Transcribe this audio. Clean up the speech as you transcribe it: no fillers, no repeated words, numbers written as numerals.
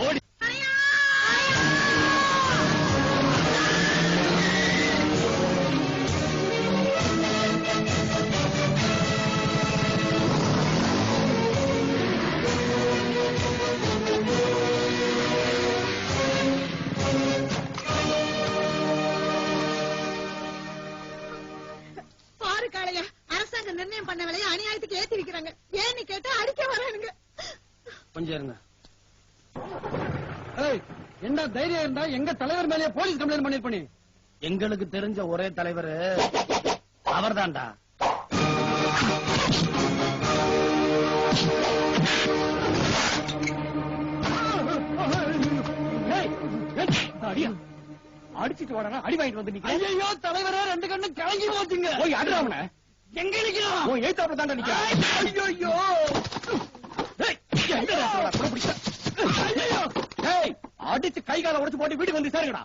ஓடி நிர்ணயம் பண்ண விலையை அநியாயத்துக்கு ஏத்தி வைக்கிறாங்க. ஏன்னு கேட்டா அடிக்க வரானுங்க. கொஞ்சம் இருங்க. என்ன தைரியம் இருந்தா எங்க தலைவர் மேலே போலீஸ் கம்ப்ளைண்ட் பண்ணிருப்பீ. எங்களுக்கு தெரிஞ்ச ஒரே தலைவர் அவர்தான்டா. அடிச்சிட்டு வாடா, அடி வாங்கிட்டு வந்து நிக்க. ஐயோ தலைவரே, ரெண்டு கண்ணு கலங்கி போச்சுங்க. போய் அடிறாமன. எங்க நிக்கிறான்? ஓ ஏத்தாப்புல தான்டா நிக்கிறான். ஐயோ ஐயோ, ஏய் அடிச்சு கை கால உடைச்சு போட்டு வீட்டுக்கு வந்து சேருங்கடா.